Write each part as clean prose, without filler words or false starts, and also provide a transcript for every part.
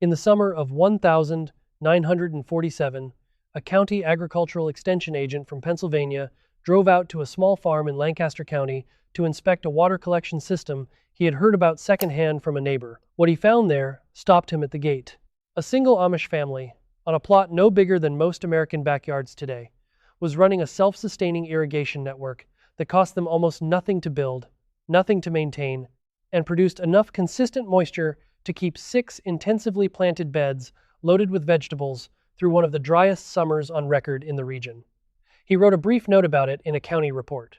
In the summer of 1947, a county agricultural extension agent from Pennsylvania drove out to a small farm in Lancaster County to inspect a water collection system he had heard about secondhand from a neighbor. What he found there stopped him at the gate. A single Amish family, on a plot no bigger than most American backyards today, was running a self-sustaining irrigation network that cost them almost nothing to build, nothing to maintain, and produced enough consistent moisture to keep 6 intensively planted beds loaded with vegetables through one of the driest summers on record in the region. He wrote a brief note about it in a county report.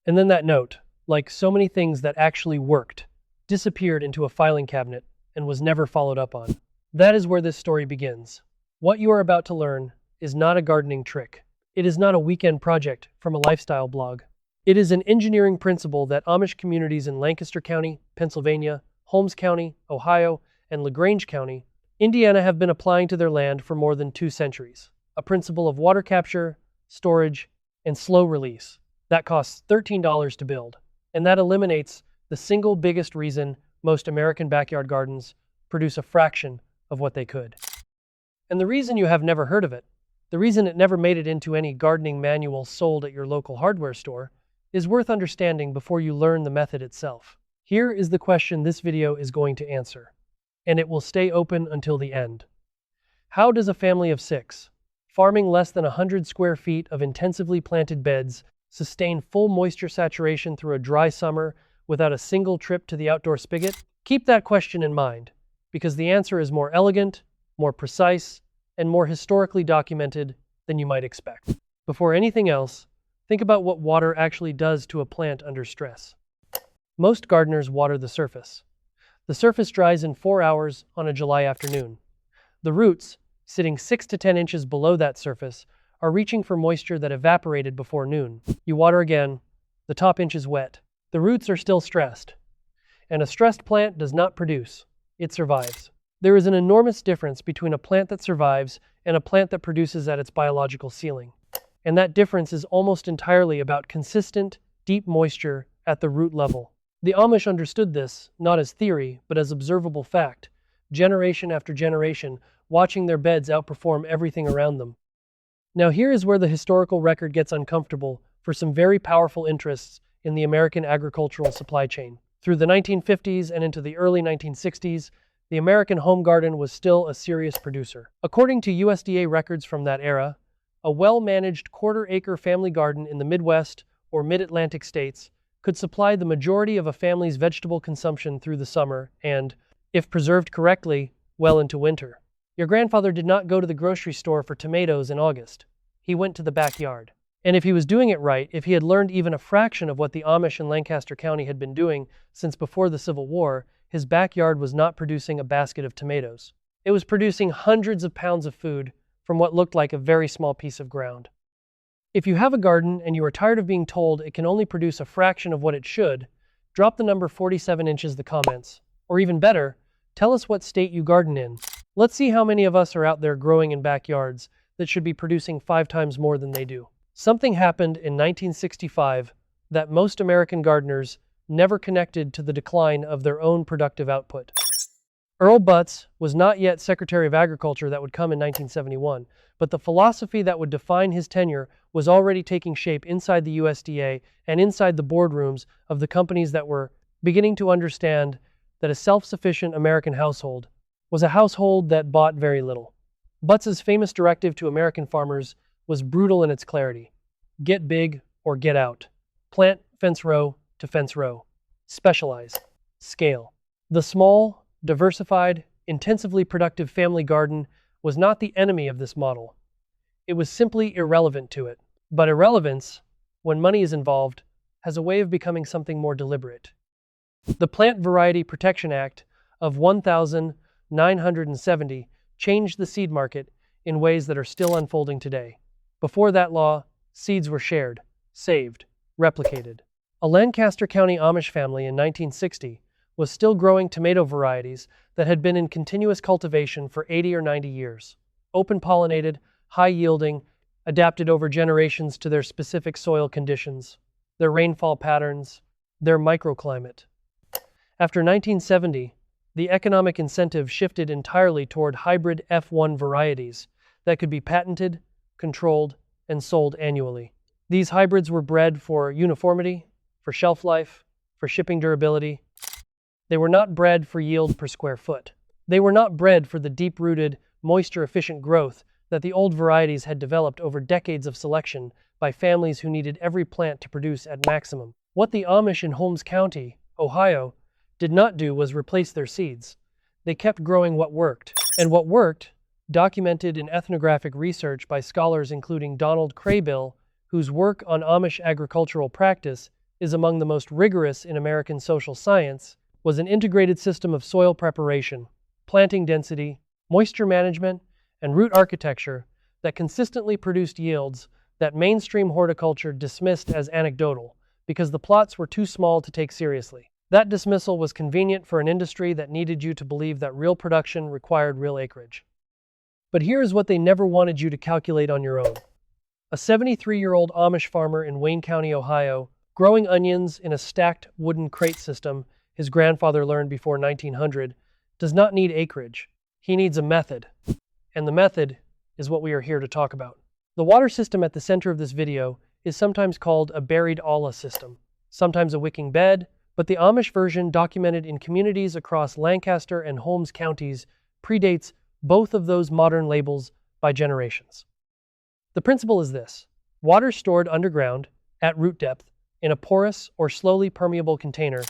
And then that note, like so many things that actually worked, disappeared into a filing cabinet and was never followed up on. That is where this story begins. What you are about to learn is not a gardening trick. It is not a weekend project from a lifestyle blog. It is an engineering principle that Amish communities in Lancaster County, Pennsylvania, Holmes County, Ohio, and LaGrange County, Indiana have been applying to their land for more than 2 centuries. A principle of water capture, storage, and slow release that costs $13 to build, and that eliminates the single biggest reason most American backyard gardens produce a fraction of what they could. And the reason you have never heard of it, the reason it never made it into any gardening manual sold at your local hardware store, is worth understanding before you learn the method itself. Here is the question this video is going to answer, and it will stay open until the end. How does a family of 6, farming less than 100 square feet of intensively planted beds, sustain full moisture saturation through a dry summer without a single trip to the outdoor spigot? Keep that question in mind, because the answer is more elegant, more precise, and more historically documented than you might expect. Before anything else, think about what water actually does to a plant under stress. Most gardeners water the surface. The surface dries in 4 hours on a July afternoon. The roots, sitting 6 to 10 inches below that surface, are reaching for moisture that evaporated before noon. You water again, the top inch is wet. The roots are still stressed. And a stressed plant does not produce, it survives. There is an enormous difference between a plant that survives and a plant that produces at its biological ceiling. And that difference is almost entirely about consistent, deep moisture at the root level. The Amish understood this, not as theory, but as observable fact, generation after generation, watching their beds outperform everything around them. Now here is where the historical record gets uncomfortable for some very powerful interests in the American agricultural supply chain. Through the 1950s and into the early 1960s, the American home garden was still a serious producer. According to USDA records from that era, a well-managed quarter-acre family garden in the Midwest or Mid-Atlantic states could supply the majority of a family's vegetable consumption through the summer and, if preserved correctly, well into winter. Your grandfather did not go to the grocery store for tomatoes in August. He went to the backyard. And if he was doing it right, if he had learned even a fraction of what the Amish in Lancaster County had been doing since before the Civil War, his backyard was not producing a basket of tomatoes. It was producing hundreds of pounds of food from what looked like a very small piece of ground. If you have a garden and you are tired of being told it can only produce a fraction of what it should, drop the number 47 inches in the comments. Or even better, tell us what state you garden in. Let's see how many of us are out there growing in backyards that should be producing 5 times more than they do. Something happened in 1965 that most American gardeners never connected to the decline of their own productive output. Earl Butz was not yet Secretary of Agriculture. That would come in 1971, but the philosophy that would define his tenure was already taking shape inside the USDA and inside the boardrooms of the companies that were beginning to understand that a self-sufficient American household was a household that bought very little. Butz's famous directive to American farmers was brutal in its clarity. Get big or get out. Plant fence row to fence row. Specialize. Scale. The small, diversified, intensively productive family garden was not the enemy of this model. It was simply irrelevant to it. But irrelevance, when money is involved, has a way of becoming something more deliberate. The Plant Variety Protection Act of 1970 changed the seed market in ways that are still unfolding today. Before that law, seeds were shared, saved, replicated. A Lancaster County Amish family in 1960 was still growing tomato varieties that had been in continuous cultivation for 80 or 90 years. Open-pollinated, high-yielding, adapted over generations to their specific soil conditions, their rainfall patterns, their microclimate. After 1970, The economic incentive shifted entirely toward hybrid F1 varieties that could be patented, controlled, and sold annually. These hybrids were bred for uniformity, for shelf life, for shipping durability. They were not bred for yield per square foot. They were not bred for the deep-rooted, moisture-efficient growth that the old varieties had developed over decades of selection by families who needed every plant to produce at maximum. What the Amish in Holmes County, Ohio, did not do was replace their seeds. They kept growing what worked. And what worked, documented in ethnographic research by scholars including Donald Craybill, whose work on Amish agricultural practice is among the most rigorous in American social science, was an integrated system of soil preparation, planting density, moisture management, and root architecture that consistently produced yields that mainstream horticulture dismissed as anecdotal because the plots were too small to take seriously. That dismissal was convenient for an industry that needed you to believe that real production required real acreage. But here is what they never wanted you to calculate on your own. A 73-year-old Amish farmer in Wayne County, Ohio, growing onions in a stacked wooden crate system his grandfather learned before 1900, does not need acreage. He needs a method. And the method is what we are here to talk about. The water system at the center of this video is sometimes called a buried olla system, sometimes a wicking bed, but the Amish version documented in communities across Lancaster and Holmes counties predates both of those modern labels by generations. The principle is this: water stored underground, at root depth, in a porous or slowly permeable container,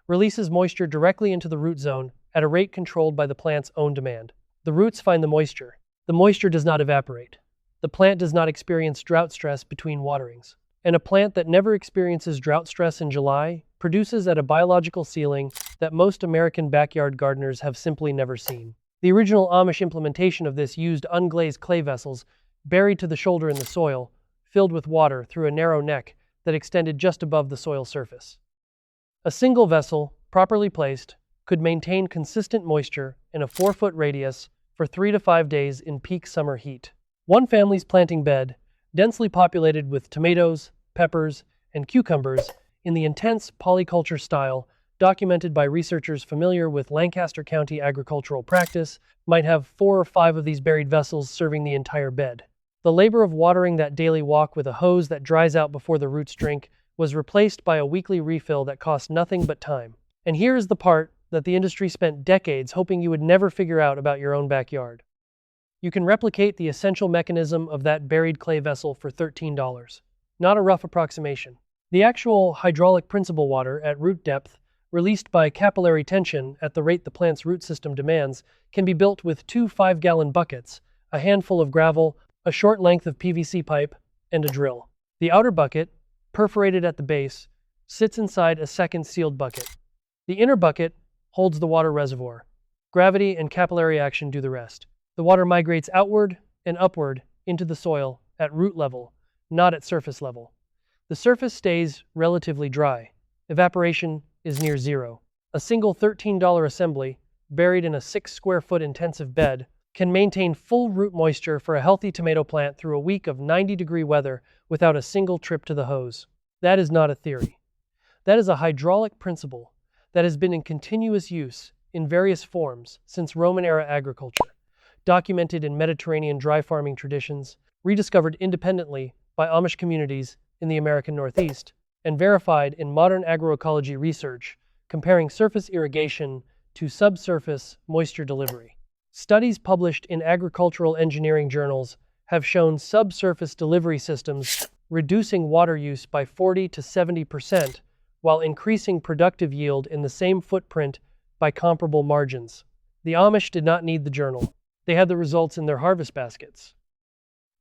releases moisture directly into the root zone at a rate controlled by the plant's own demand. The roots find the moisture. The moisture does not evaporate. The plant does not experience drought stress between waterings. And a plant that never experiences drought stress in July produces at a biological ceiling that most American backyard gardeners have simply never seen. The original Amish implementation of this used unglazed clay vessels buried to the shoulder in the soil, filled with water through a narrow neck that extended just above the soil surface. A single vessel, properly placed, could maintain consistent moisture in a 4-foot radius for 3 to 5 days in peak summer heat. One family's planting bed, densely populated with tomatoes, peppers, and cucumbers in the intense polyculture style documented by researchers familiar with Lancaster County agricultural practice, might have 4 or 5 of these buried vessels serving the entire bed. The labor of watering that daily walk with a hose that dries out before the roots drink was replaced by a weekly refill that cost nothing but time. And here is the part that the industry spent decades hoping you would never figure out about your own backyard. You can replicate the essential mechanism of that buried clay vessel for $13. Not a rough approximation. The actual hydraulic principal water at root depth, released by capillary tension at the rate the plant's root system demands, can be built with 2 5-gallon buckets, a handful of gravel, a short length of PVC pipe, and a drill. The outer bucket, perforated at the base, sits inside a second sealed bucket. The inner bucket holds the water reservoir. Gravity and capillary action do the rest. The water migrates outward and upward into the soil at root level, not at surface level. The surface stays relatively dry. Evaporation is near zero. A single $13 assembly, buried in a 6-square-foot intensive bed, can maintain full root moisture for a healthy tomato plant through a week of 90-degree weather without a single trip to the hose. That is not a theory. That is a hydraulic principle that has been in continuous use in various forms since Roman-era agriculture, documented in Mediterranean dry farming traditions, rediscovered independently by Amish communities in the American Northeast, and verified in modern agroecology research comparing surface irrigation to subsurface moisture delivery. Studies published in agricultural engineering journals have shown subsurface delivery systems reducing water use by 40 to 70% while increasing productive yield in the same footprint by comparable margins. The Amish did not need the journal. They had the results in their harvest baskets.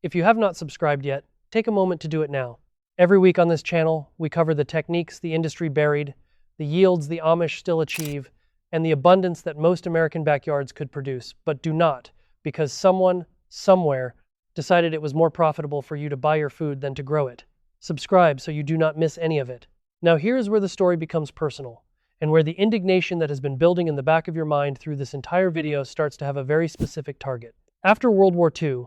If you have not subscribed yet, take a moment to do it now. Every week on this channel, we cover the techniques the industry buried, the yields the Amish still achieve, and the abundance that most American backyards could produce, but do not, because someone, somewhere, decided it was more profitable for you to buy your food than to grow it. Subscribe so you do not miss any of it. Now here's where the story becomes personal, and where the indignation that has been building in the back of your mind through this entire video starts to have a very specific target. After World War II,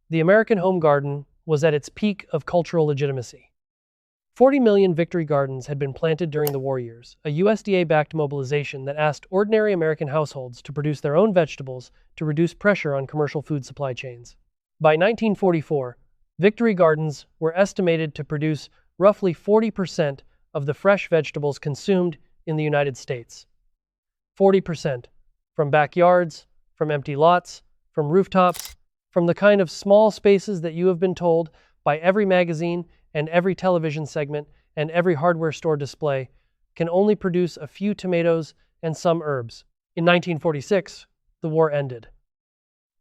the American home garden was at its peak of cultural legitimacy. 40 million victory gardens had been planted during the war years, a USDA-backed mobilization that asked ordinary American households to produce their own vegetables to reduce pressure on commercial food supply chains. By 1944, victory gardens were estimated to produce roughly 40% of the fresh vegetables consumed in the United States. 40%. From backyards, from empty lots, from rooftops, from the kind of small spaces that you have been told by every magazine and every television segment and every hardware store display can only produce a few tomatoes and some herbs. In 1946, the war ended.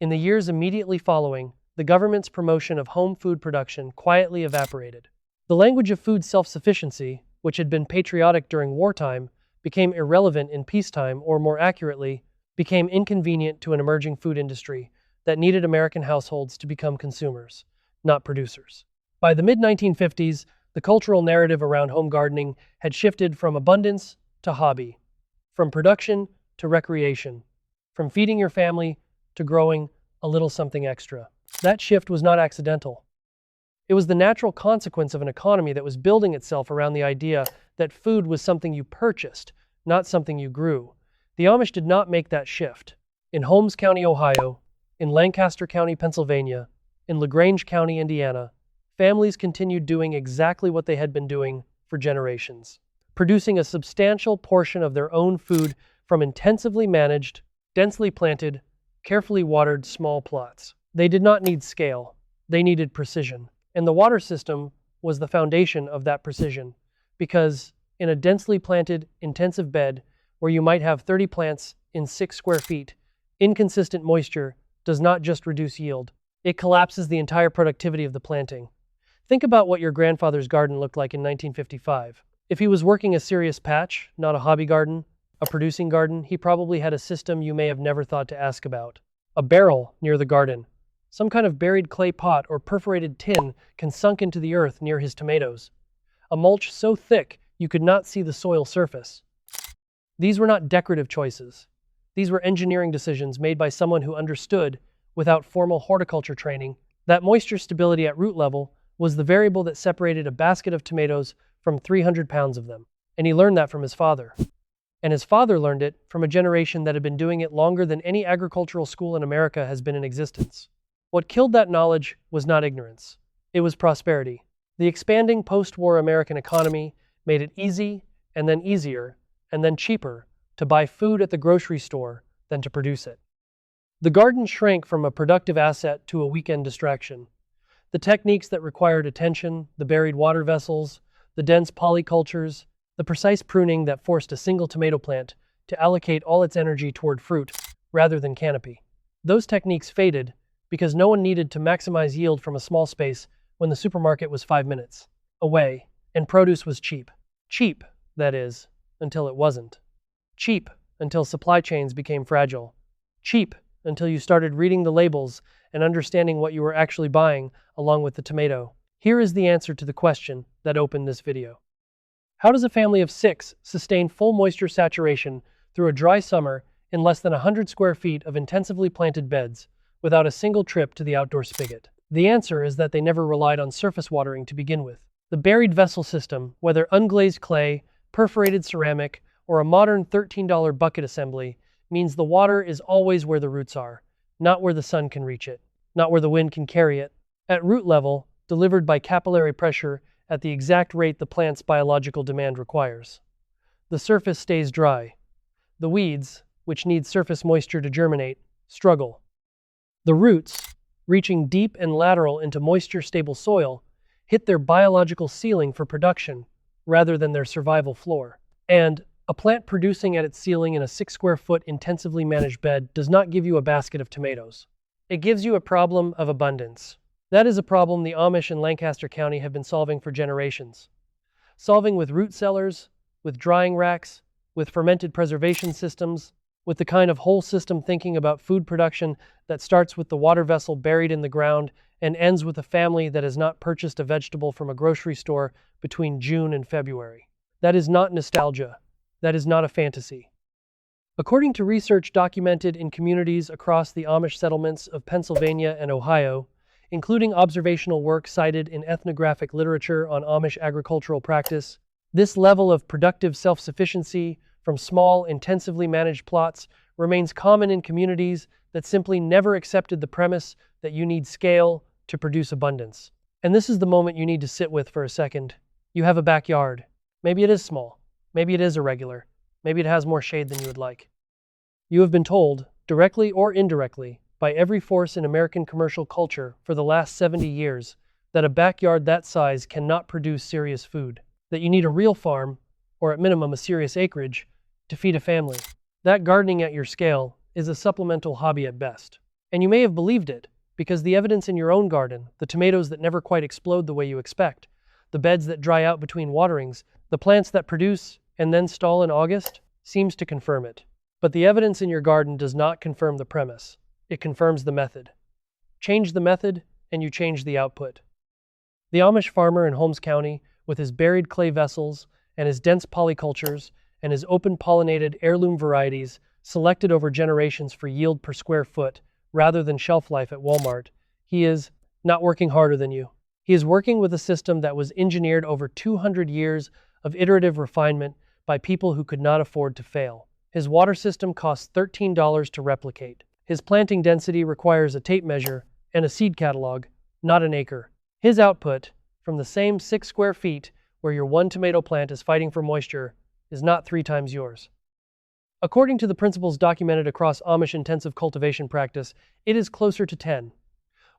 In the years immediately following, the government's promotion of home food production quietly evaporated. The language of food self-sufficiency, which had been patriotic during wartime, became irrelevant in peacetime, or more accurately, became inconvenient to an emerging food industry that needed American households to become consumers, not producers. By the mid-1950s, the cultural narrative around home gardening had shifted from abundance to hobby, from production to recreation, from feeding your family to growing a little something extra. That shift was not accidental. It was the natural consequence of an economy that was building itself around the idea that food was something you purchased, not something you grew. The Amish did not make that shift. In Holmes County, Ohio, in Lancaster County, Pennsylvania, in LaGrange County, Indiana, families continued doing exactly what they had been doing for generations, producing a substantial portion of their own food from intensively managed, densely planted, carefully watered small plots. They did not need scale, they needed precision. And the water system was the foundation of that precision, because in a densely planted, intensive bed where you might have 30 plants in 6 square feet, inconsistent moisture does not just reduce yield, it collapses the entire productivity of the planting. Think about what your grandfather's garden looked like in 1955. If he was working a serious patch, not a hobby garden, a producing garden, he probably had a system you may have never thought to ask about. A barrel near the garden. Some kind of buried clay pot or perforated tin sunk into the earth near his tomatoes. A mulch so thick you could not see the soil surface. These were not decorative choices. These were engineering decisions made by someone who understood, without formal horticulture training, that moisture stability at root level was the variable that separated a basket of tomatoes from 300 pounds of them. And he learned that from his father. And his father learned it from a generation that had been doing it longer than any agricultural school in America has been in existence. What killed that knowledge was not ignorance. It was prosperity. The expanding post-war American economy made it easy, and then easier, and then cheaper to buy food at the grocery store than to produce it. The garden shrank from a productive asset to a weekend distraction. The techniques that required attention, the buried water vessels, the dense polycultures, the precise pruning that forced a single tomato plant to allocate all its energy toward fruit rather than canopy. Those techniques faded because no one needed to maximize yield from a small space when the supermarket was 5 minutes away and produce was cheap. Cheap, that is, until it wasn't. Cheap until supply chains became fragile. Cheap until you started reading the labels and understanding what you were actually buying along with the tomato. Here is the answer to the question that opened this video. How does a family of 6 sustain full moisture saturation through a dry summer in less than 100 square feet of intensively planted beds without a single trip to the outdoor spigot? The answer is that they never relied on surface watering to begin with. The buried vessel system, whether unglazed clay, perforated ceramic, or a modern $13 bucket assembly, means the water is always where the roots are, not where the sun can reach it, not where the wind can carry it. At root level, delivered by capillary pressure at the exact rate the plant's biological demand requires. The surface stays dry. The weeds, which need surface moisture to germinate, struggle. The roots, reaching deep and lateral into moisture-stable soil, hit their biological ceiling for production rather than their survival floor. And a plant producing at its ceiling in a 6 square foot intensively managed bed does not give you a basket of tomatoes. It gives you a problem of abundance. That is a problem the Amish in Lancaster County have been solving for generations. Solving with root cellars, with drying racks, with fermented preservation systems, with the kind of whole system thinking about food production that starts with the water vessel buried in the ground and ends with a family that has not purchased a vegetable from a grocery store between June and February. That is not nostalgia. That is not a fantasy. According to research documented in communities across the Amish settlements of Pennsylvania and Ohio, including observational work cited in ethnographic literature on Amish agricultural practice. This level of productive self-sufficiency from small, intensively managed plots remains common in communities that simply never accepted the premise that you need scale to produce abundance. And this is the moment you need to sit with for a second. You have a backyard. Maybe it is small. Maybe it is irregular. Maybe it has more shade than you would like. You have been told, directly or indirectly, by every force in American commercial culture for the last 70 years, that a backyard that size cannot produce serious food, that you need a real farm, or at minimum a serious acreage, to feed a family. That gardening at your scale is a supplemental hobby at best. And you may have believed it, because the evidence in your own garden, the tomatoes that never quite explode the way you expect, the beds that dry out between waterings, the plants that produce and then stall in August, seems to confirm it. But the evidence in your garden does not confirm the premise. It confirms the method. Change the method, and you change the output. The Amish farmer in Holmes County, with his buried clay vessels and his dense polycultures and his open-pollinated heirloom varieties selected over generations for yield per square foot rather than shelf life at Walmart, he is not working harder than you. He is working with a system that was engineered over 200 years of iterative refinement by people who could not afford to fail. His water system costs $13 to replicate. His planting density requires a tape measure and a seed catalog, not an acre. His output, from the same 6 square feet where your one tomato plant is fighting for moisture, is not 3 times yours. According to the principles documented across Amish intensive cultivation practice, it is closer to 10.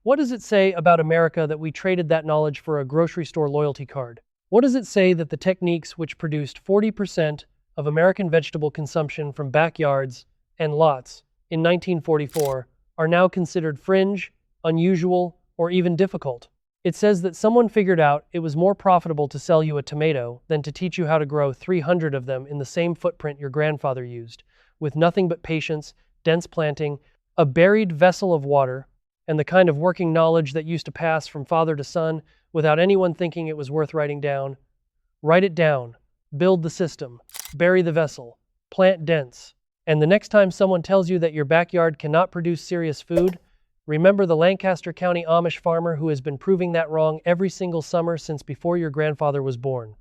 What does it say about America that we traded that knowledge for a grocery store loyalty card? What does it say that the techniques which produced 40% of American vegetable consumption from backyards and lots in 1944 are now considered fringe, unusual, or even difficult? It says that someone figured out it was more profitable to sell you a tomato than to teach you how to grow 300 of them in the same footprint your grandfather used, with nothing but patience, dense planting, a buried vessel of water, and the kind of working knowledge that used to pass from father to son without anyone thinking it was worth writing down. Write it down. Build the system. Bury the vessel. Plant dense. And the next time someone tells you that your backyard cannot produce serious food, remember the Lancaster County Amish farmer who has been proving that wrong every single summer since before your grandfather was born.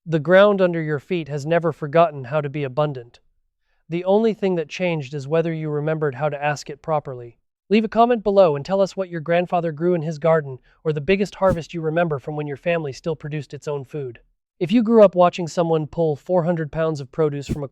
The ground under your feet has never forgotten how to be abundant. The only thing that changed is whether you remembered how to ask it properly. Leave a comment below and tell us what your grandfather grew in his garden or the biggest harvest you remember from when your family still produced its own food. If you grew up watching someone pull 400 pounds of produce from a